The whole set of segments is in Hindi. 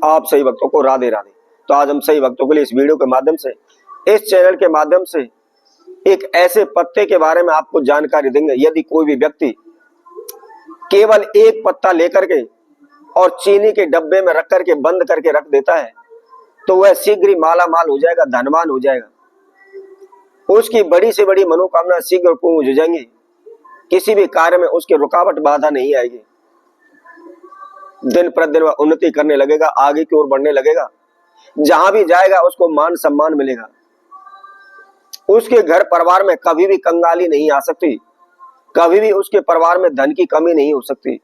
आप सही भक्तों को राधे राधे। तो आज हम सही भक्तों के लिए इस वीडियो के माध्यम से, इस चैनल के माध्यम से एक ऐसे पत्ते के बारे में आपको जानकारी देंगे। यदि कोई भी व्यक्ति केवल एक पत्ता लेकर के और चीनी के डब्बे में रख करके बंद करके रख देता है तो वह शीघ्र ही माला माल हो जाएगा, धनवान हो जाएगा। उसकी बड़ी से बड़ी मनोकामना शीघ्र पूर्ण हो जाएंगी। किसी भी कार्य में उसकी रुकावट बाधा नहीं आएगी। दिन प्रतिदिन वह उन्नति करने लगेगा, आगे की ओर बढ़ने लगेगा। जहां भी जाएगा उसको मान सम्मान मिलेगा। उसके घर परिवार में कभी भी कंगाली नहीं आ सकती, कभी भी उसके परिवार में धन की कमी नहीं हो सकती,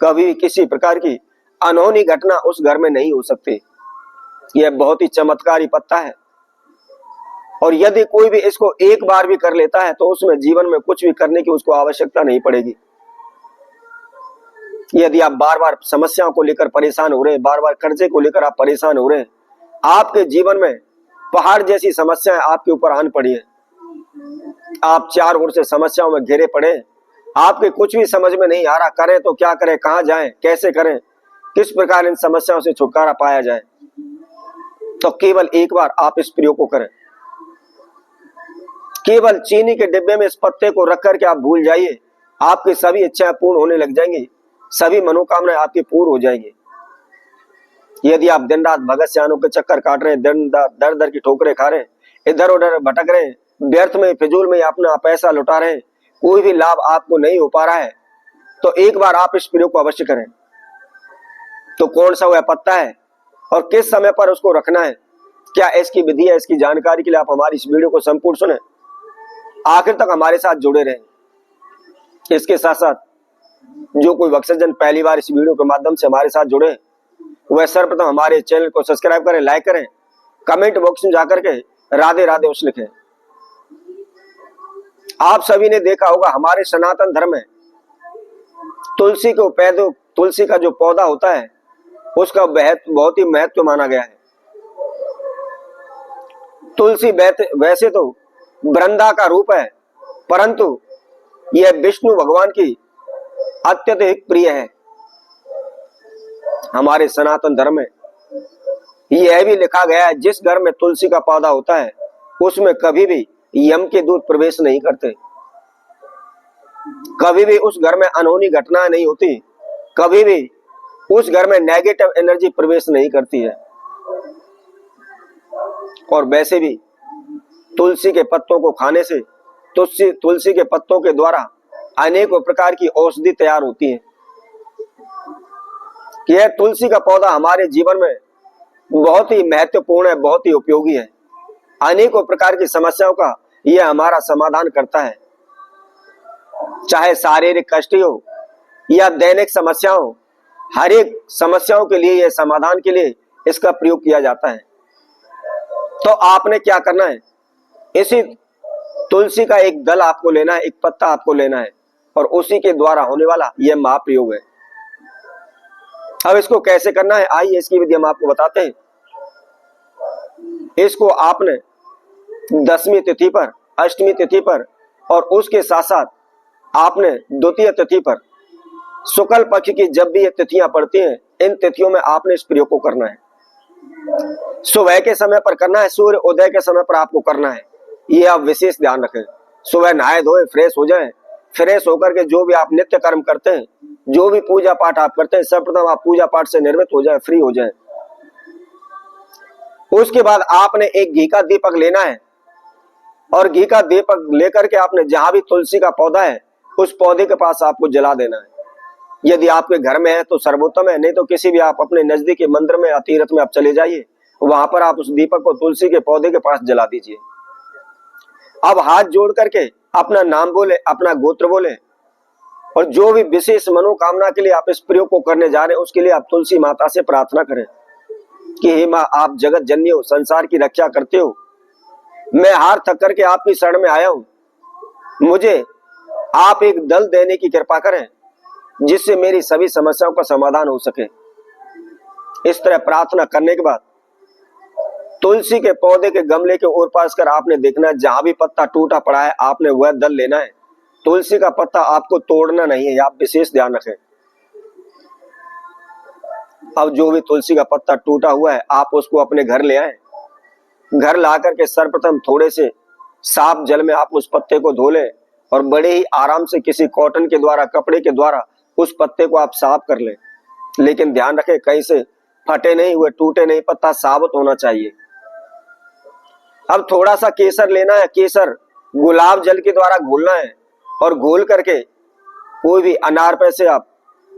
कभी भी किसी प्रकार की अनहोनी घटना उस घर में नहीं हो सकती। यह बहुत ही चमत्कारी पत्ता है और यदि कोई भी इसको एक बार भी कर लेता है तो उसमें जीवन में कुछ भी करने की उसको आवश्यकता नहीं पड़ेगी। यदि आप बार बार समस्याओं को लेकर परेशान हो रहे हैं, बार बार कर्जे को लेकर आप परेशान हो रहे हैं, आपके जीवन में पहाड़ जैसी समस्याएं आपके ऊपर आन पड़ी है, आप चार ओर से समस्याओं में घिरे पड़े, आपके कुछ भी समझ में नहीं आ रहा, करें तो क्या करें, कहां जाएं, कैसे करें, किस प्रकार इन समस्याओं से छुटकारा पाया जाए, तो केवल एक बार आप इस प्रयोग को करें। केवल चीनी के डिब्बे में इस पत्ते को रख करके आप भूल जाइए, आपकी सभी इच्छाएं पूर्ण होने लग जाएंगी, सभी मनोकामनाएं आपकी पूर्ण हो जाएंगी। यदि आप दिन रात भगत सियानों के चक्कर काट रहे हैं, दर दर की ठोकरें खा रहे हैं, इधर उधर भटक रहे हैं, व्यर्थ में फिजूल में अपना पैसा लुटा रहे हैं, कोई भी लाभ आपको नहीं हो पा रहा है, तो एक बार आप इस प्रयोग को अवश्य करें। तो कौन सा वह पत्ता है और किस समय पर उसको रखना है, क्या इसकी विधि है, इसकी जानकारी के लिए आप हमारी इस वीडियो को संपूर्ण सुने, आखिर तक हमारे साथ जुड़े रहें। इसके साथ साथ जो कोई भक्तजन पहली बार इस वीडियो के माध्यम से हमारे साथ जुड़े, वह सर्वप्रथम हमारे चैनल को सब्सक्राइब करें, लाइक करें, कमेंट बॉक्स में जाकर के राधे राधे उस लिखें। आप सभी ने देखा होगा हमारे सनातन धर्म में तुलसी का जो पौधा होता है उसका बहुत ही महत्व माना गया है। तुलसी वैसे तो वृंदा का रूप है, परंतु यह विष्णु भगवान की अत्यधिक प्रिय है। हमारे सनातन धर्म में यह भी लिखा गया है, जिस घर में तुलसी का पौधा होता है उसमें कभी भी यम के दूत प्रवेश नहीं करते, कभी भी उस घर में अनहोनी घटनाएं नहीं होती, कभी भी उस घर में नेगेटिव एनर्जी प्रवेश नहीं करती है। और वैसे भी तुलसी के पत्तों को खाने से, तुलसी के पत्तों के द्वारा अनेकों प्रकार की औषधि तैयार होती है। यह तुलसी का पौधा हमारे जीवन में बहुत ही महत्वपूर्ण है, बहुत ही उपयोगी है। अनेकों प्रकार की समस्याओं का यह हमारा समाधान करता है, चाहे शारीरिक कष्ट हो या दैनिक समस्याओं, हर एक समस्याओं के लिए, यह समाधान के लिए इसका प्रयोग किया जाता है। तो आपने क्या करना है, इसी तुलसी का एक दल आपको लेना है, एक पत्ता आपको लेना है और उसी के द्वारा होने वाला यह महाप्रयोग है। अब इसको कैसे करना है, आइए इसकी विधि हम आपको बताते हैं। इसको आपने दशमी तिथि पर, अष्टमी तिथि पर और उसके साथ साथ आपने द्वितीय तिथि पर, शुक्ल पक्ष की जब भी ये तिथियां पड़ती हैं, इन तिथियों में आपने इस प्रयोग को करना है। सुबह के समय पर करना है, सूर्य उदय के समय पर आपको करना है, ये आप विशेष ध्यान रखें। सुबह नहाए धोए फ्रेश हो जाएं, फ्रेश होकर के जो भी आप नित्य कर्म करते हैं, जो भी पूजा पाठ आप करते हैं, सर्वप्रथम आप पूजा पाठ से निर्मित हो जाए, फ्री हो जाए। उसके बाद आपने एक घी का दीपक लेना है और घी का दीपक लेकर के आपने जहां भी तुलसी का पौधा है उस पौधे के पास आपको जला देना है। यदि आपके घर में है तो सर्वोत्तम है, नहीं तो किसी भी आप अपने नजदीकी मंदिर में या तीर्थ में आप चले जाइए, वहां पर आप उस दीपक को तुलसी के पौधे के पास जला दीजिए। अब हाथ जोड़ करके अपना नाम बोले, अपना गोत्र बोले और जो भी विशेष मनोकामना के लिए आप इस प्रयोग को करने जा रहे हैं उसके लिए आप तुलसी माता से प्रार्थना करें कि हे माँ, आप जगत जननी हो, संसार की रक्षा करते हो, मैं हार थक करके आपकी शरण में आया हूं, मुझे आप एक दल देने की कृपा करें जिससे मेरी सभी समस्याओं का समाधान हो सके। इस तरह प्रार्थना करने के बाद तुलसी के पौधे के गमले के ओर पास कर आपने देखना है, जहां भी पत्ता टूटा पड़ा है आपने वह दल लेना है। तुलसी का पत्ता आपको तोड़ना नहीं है, आप विशेष ध्यान रखें। अब जो भी तुलसी का पत्ता टूटा हुआ है आप उसको अपने घर ले आए। घर ला करके सर्वप्रथम थोड़े से साफ जल में आप उस पत्ते को धो लें और बड़े ही आराम से किसी कॉटन के द्वारा, कपड़े के द्वारा उस पत्ते को आप साफ कर लें। लेकिन ध्यान रखें कहीं से फटे नहीं हुए, टूटे नहीं, पत्ता साबुत होना चाहिए। अब थोड़ा सा केसर लेना है, केसर गुलाब जल के द्वारा घोलना है और घोल करके कोई भी अनार पे से आप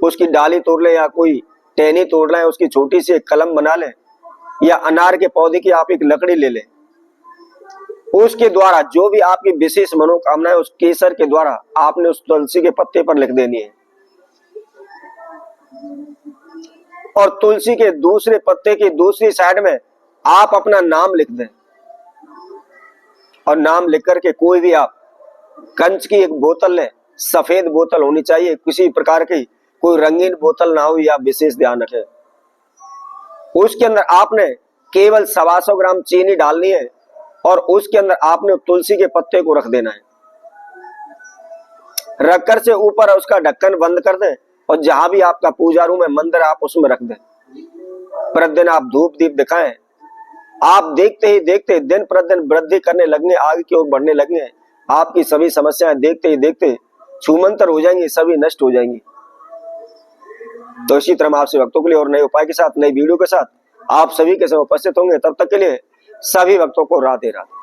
उसकी डाली तोड़ लें या कोई टहनी तोड़ लें, उसकी छोटी सी एक कलम बना लें या अनार के पौधे की आप एक लकड़ी ले लें। उसके द्वारा जो भी आपकी विशेष मनोकामना है उस केसर के द्वारा आपने उस तुलसी के पत्ते पर लिख देनी है। और तुलसी के दूसरे पत्ते की दूसरी साइड में आप अपना नाम लिख दें और नाम लिख करके कोई भी आप कंच की एक बोतल लें, सफेद बोतल होनी चाहिए, किसी प्रकार की कोई रंगीन बोतल ना हो, या विशेष ध्यान रखें। उसके अंदर आपने केवल 125 ग्राम चीनी डालनी है और उसके अंदर आपने तुलसी के पत्ते को रख देना है। रखकर से ऊपर उसका ढक्कन बंद कर दें और जहां भी आपका पूजा रूम है, मंदिर, आप उसमें रख दें। प्रतिदिन आप धूप दीप दिखाएं। आप देखते ही देखते दिन प्रतिदिन वृद्धि करने लगेंगे, आगे की ओर बढ़ने लगेंगे। आपकी सभी समस्याएं देखते ही देखते छूमंतर हो जाएंगी, सभी नष्ट हो जाएंगी। तो इसी तरह हम आपसे भक्तों के लिए और नए उपाय के साथ, नई वीडियो के साथ आप सभी के समय उपस्थित होंगे। तब तक के लिए सभी भक्तों को राधे राधे।